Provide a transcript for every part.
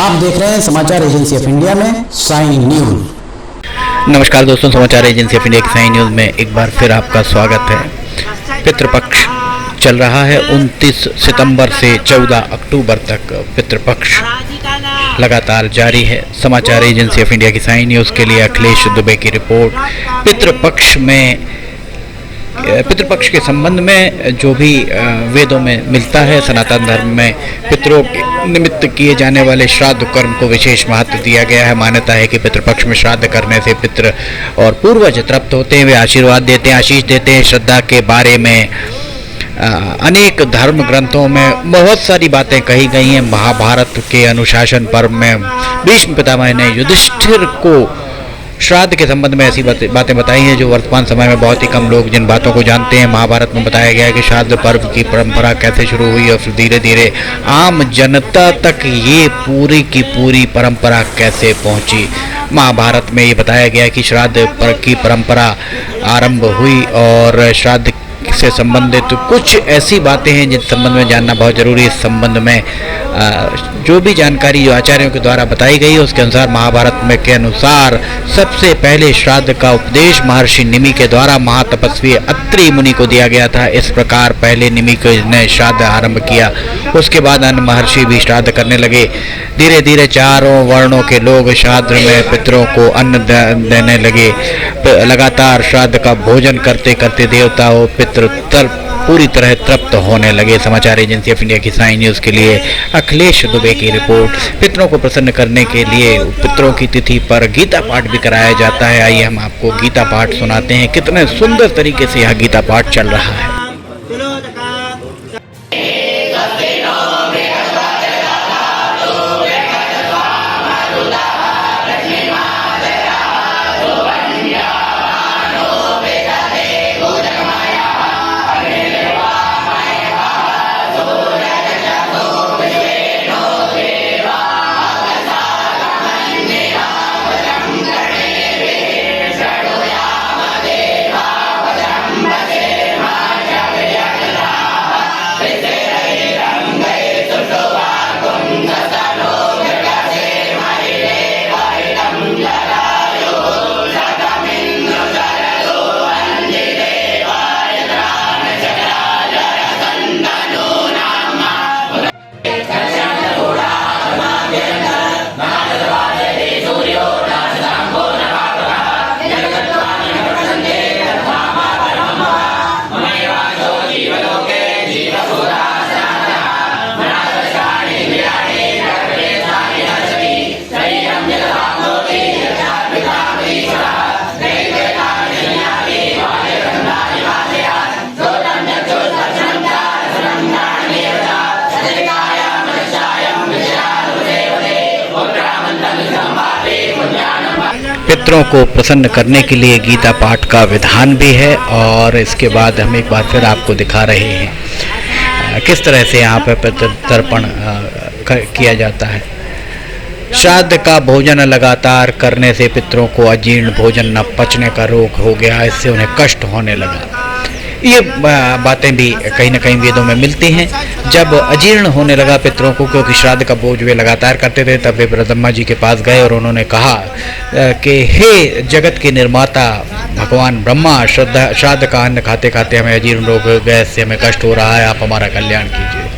आप देख रहे हैं समाचार एजेंसी ऑफ इंडिया में साइन न्यूज। नमस्कार दोस्तों, समाचार एजेंसी ऑफ इंडिया की साइन न्यूज में एक बार फिर आपका स्वागत है। पितृपक्ष चल रहा है 29 सितंबर से 14 अक्टूबर तक पितृपक्ष लगातार जारी है। समाचार एजेंसी ऑफ इंडिया की साइन न्यूज के लिए अखिलेश दुबे की रिपोर्ट। पितृपक्ष के संबंध में जो भी वेदों में मिलता है, सनातन धर्म में पितरों के निमित्त किए जाने वाले श्राद्ध कर्म को विशेष महत्व दिया गया है। मान्यता है कि पितृपक्ष में श्राद्ध करने से पितृ और पूर्वज तृप्त होते हैं, वे आशीर्वाद देते हैं, आशीष देते हैं। श्रद्धा के बारे में अनेक धर्म ग्रंथों में बहुत सारी बातें कही गई हैं। महाभारत के अनुशासन पर्व में भीष्म पितामह ने युधिष्ठिर को श्राद्ध के संबंध में ऐसी बातें बताई हैं जो वर्तमान समय में बहुत ही कम लोग जिन बातों को जानते हैं। महाभारत में बताया गया है कि श्राद्ध पर्व की परंपरा कैसे शुरू हुई और फिर धीरे धीरे आम जनता तक ये पूरी की पूरी परंपरा कैसे पहुंची। महाभारत में ये बताया गया है कि श्राद्ध की परंपरा आरंभ हुई और श्राद्ध से संबंधित कुछ ऐसी बातें हैं जिन संबंध में जानना बहुत जरूरी है। इस संबंध में जो भी जानकारी जो आचार्यों के द्वारा बताई गई है उसके अनुसार महाभारत में के अनुसार सबसे पहले श्राद्ध का उपदेश महर्षि निमि के द्वारा महातपस्वी अत्रि मुनि को दिया गया था। इस प्रकार पहले निमि ने श्राद्ध आरंभ किया, उसके बाद अन्य महर्षि भी श्राद्ध करने लगे। धीरे धीरे चारों वर्णों के लोग श्राद्ध में पितरों को अन्न देने लगे। लगातार श्राद्ध का भोजन करते करते देवताओं पितृ पूरी तरह तृप्त होने लगे। समाचार एजेंसी ऑफ इंडिया की साइन न्यूज के लिए अखिलेश दुबे की रिपोर्ट। पितरों को प्रसन्न करने के लिए पितरों की तिथि पर गीता पाठ भी कराया जाता है। आइए हम आपको गीता पाठ सुनाते हैं, कितने सुंदर तरीके से यह गीता पाठ चल रहा है। पितरों को प्रसन्न करने के लिए गीता पाठ का विधान भी है और इसके बाद हम एक बार फिर आपको दिखा रहे हैं किस तरह से यहाँ पर पितृ तर्पण किया जाता है। श्राद्ध का भोजन लगातार करने से पितरों को अजीर्ण भोजन न पचने का रोग हो गया, इससे उन्हें कष्ट होने लगा। ये बातें भी कहीं ना कहीं वेदों में मिलती हैं। जब अजीर्ण होने लगा पितरों को, क्योंकि श्राद्ध का बोझ वे लगातार करते थे, तब वे ब्रह्मा जी के पास गए और उन्होंने कहा कि हे जगत के निर्माता भगवान ब्रह्मा, श्राद्ध का अन्न खाते खाते हमें अजीर्ण रोग गैस से हमें कष्ट हो रहा है, आप हमारा कल्याण कीजिए।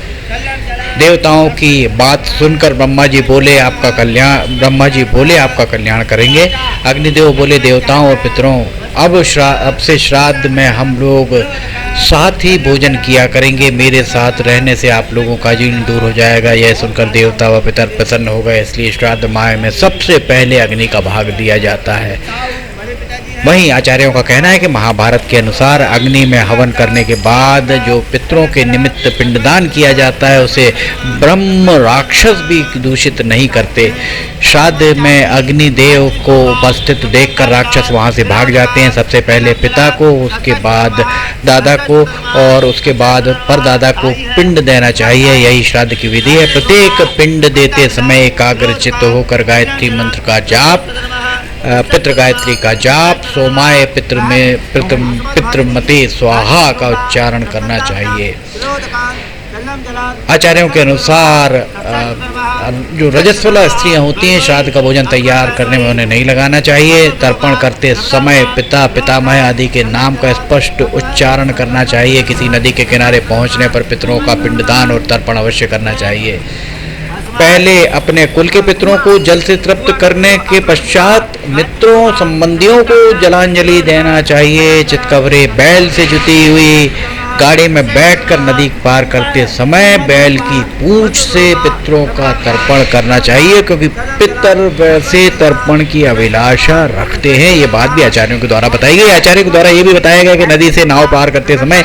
देवताओं की बात सुनकर ब्रह्मा जी बोले आपका कल्याण करेंगे। अग्निदेव बोले देवताओं और पितरों अब से श्राद्ध में हम लोग साथ ही भोजन किया करेंगे, मेरे साथ रहने से आप लोगों का अजीर्ण दूर हो जाएगा। यह सुनकर देवता व पितर प्रसन्न हो गए, इसलिए श्राद्ध माह में सबसे पहले अग्नि का भाग दिया जाता है। वहीं आचार्यों का कहना है कि महाभारत के अनुसार अग्नि में हवन करने के बाद जो पितरों के निमित्त पिंडदान किया जाता है उसे ब्रह्म राक्षस भी दूषित नहीं करते। श्राद्ध में अग्निदेव को उपस्थित देखकर राक्षस वहां से भाग जाते हैं। सबसे पहले पिता को, उसके बाद दादा को और उसके बाद परदादा को पिंड देना चाहिए। यही श्राद्ध की विधि है। प्रत्येक पिंड देते समय एकाग्रचित्त होकर गायत्री मंत्र का जाप, पितृ गायत्री का जाप, सोमाय पितृमते स्वाहा का उच्चारण करना चाहिए। आचार्यों के अनुसार जो रजस्वला स्त्रियां होती हैं, श्राद्ध का भोजन तैयार करने में उन्हें नहीं लगाना चाहिए। तर्पण करते समय पिता, पितामह आदि के नाम का स्पष्ट उच्चारण करना चाहिए। किसी नदी के किनारे पहुंचने पर पितरों का पिंडदान और तर्पण अवश्य करना चाहिए। पहले अपने कुल के पितरों को जल से तृप्त करने के पश्चात मित्रों संबंधियों को जलांजलि देना चाहिए। चितकबरे बैल से जुती हुई गाड़ी में बैठकर नदी पार करते समय बैल की पूंछ से पितरों का तर्पण करना चाहिए, क्योंकि पितर वैसे तर्पण की अभिलाषा रखते हैं। ये बात भी आचार्यों के द्वारा बताई गई। आचार्यों के द्वारा ये भी बताया गया कि नदी से नाव पार करते समय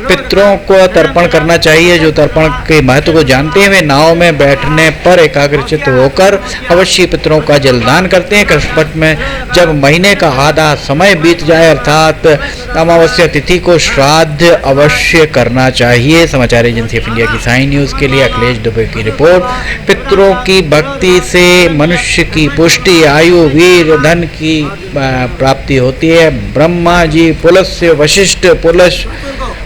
पितरों को तर्पण करना चाहिए। जो तर्पण के महत्व को जानते हैं वे नाव में बैठने पर एकाग्रचित होकर अवश्य पितरों का जलदान करते हैं। कृष्णपक्ष में जब महीने का आधा समय बीत जाए अर्थात अमावस्या तिथि को श्राद्ध अवश्य करना चाहिए। समाचार एजेंसी ऑफ इंडिया की साइन न्यूज के लिए अखिलेश दुबे की रिपोर्ट। पितरों की भक्ति से मनुष्य की पुष्टि, आयु, वीर, धन की प्राप्ति होती है। ब्रह्मा जी, पुलस्त्य, वशिष्ठ,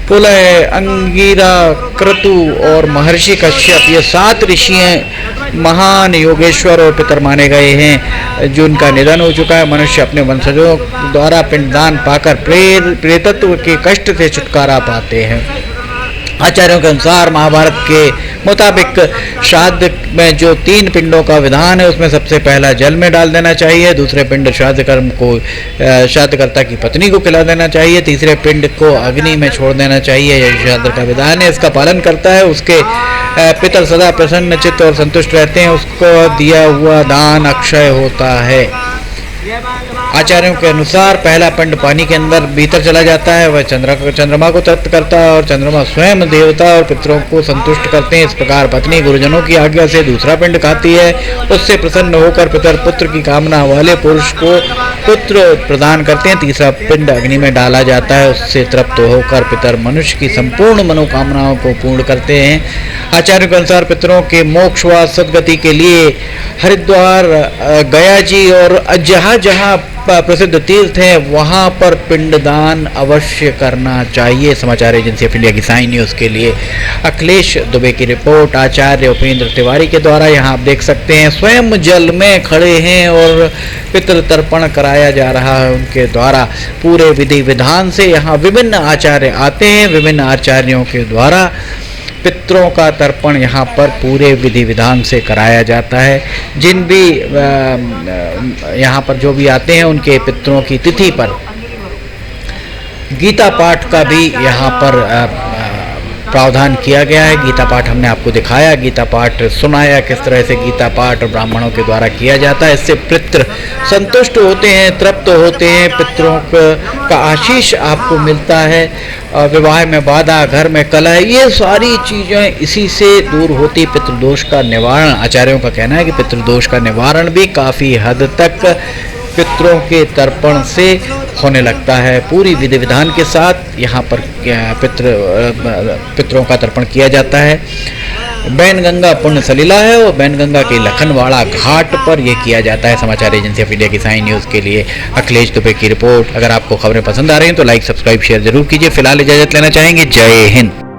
पुलह, अंगिरा, क्रतु और महर्षि कश्यप, ये 7 ऋषि महान योगेश्वर और पितर माने गए हैं, जिनका निधन हो चुका है। मनुष्य अपने वंशजों द्वारा पिंडदान पाकर प्रेतत्व के कष्ट से छुटकारा पाते हैं। आचार्यों के अनुसार महाभारत के मुताबिक श्राद्ध में जो 3 पिंडों का विधान है उसमें सबसे पहला जल में डाल देना चाहिए, दूसरे पिंड श्राद्ध कर्म को श्राद्धकर्ता की पत्नी को खिला देना चाहिए, तीसरे पिंड को अग्नि में छोड़ देना चाहिए। यह श्राद्ध का विधान है। इसका पालन करता है उसके पितर सदा प्रसन्न चित्त और संतुष्ट रहते हैं। उसको दिया हुआ दान अक्षय होता है। आचार्यों के अनुसार पहला पिंड पानी के अंदर भीतर चला जाता है, वह चंद्रमा को तृप्त करता है और चंद्रमा स्वयं देवता और पितरों को संतुष्ट करते हैं। इस प्रकार पत्नी गुरुजनों की आज्ञा से दूसरा पिंड खाती है। उससे प्रसन्न होकर पितर पुत्र की कामना वाले पुरुष को पुत्र प्रदान करते हैं। तीसरा पिंड अग्नि में डाला जाता है। उससे तृप्त होकर पितर मनुष्य की संपूर्ण मनोकामनाओं को पूर्ण करते हैं। आचार्यों के अनुसार पितरों के मोक्ष व सद्गति के लिए हरिद्वार, गया जी और जहाँ जहाँ प्रसिद्ध तीर्थ है वहां पर पिंडदान अवश्य करना चाहिए। समाचार एजेंसी ऑफ इंडिया की साइन न्यूज के लिए अखिलेश दुबे की रिपोर्ट। आचार्य उपेंद्र तिवारी के द्वारा यहाँ आप देख सकते हैं स्वयं जल में खड़े हैं और पितृ तर्पण कराया जा रहा है उनके द्वारा। पूरे विधि विधान से यहाँ विभिन्न आचार्य आते हैं। विभिन्न आचार्यों के द्वारा पितरों का तर्पण यहाँ पर पूरे विधि विधान से कराया जाता है। जिन भी यहाँ पर जो भी आते हैं उनके पितरों की तिथि पर गीता पाठ का भी यहाँ पर प्रावधान किया गया है। गीता पाठ हमने आपको दिखाया, गीता पाठ सुनाया किस तरह से गीता पाठ ब्राह्मणों के द्वारा किया जाता है। इससे पितृ संतुष्ट होते हैं, तृप्त होते हैं, पितरों का आशीष आपको मिलता है। विवाह में बाधा, घर में कलह, ये सारी चीज़ें इसी से दूर होती। पितृदोष का निवारण, आचार्यों का कहना है कि पितृदोष का निवारण भी काफ़ी हद तक पितरों के तर्पण से होने लगता है। पूरी विधि विधान के साथ यहाँ पर पितरों का तर्पण किया जाता है। बैनगंगा पुण्य सलीला है और बैनगंगा के लखनवाड़ा घाट पर यह किया जाता है। समाचार एजेंसी ऑफ इंडिया की साइन न्यूज़ के लिए अखिलेश दुबे की रिपोर्ट। अगर आपको खबरें पसंद आ रही हैं तो लाइक, सब्सक्राइब, शेयर जरूर कीजिए। फिलहाल इजाजत लेना चाहेंगे। जय हिंद।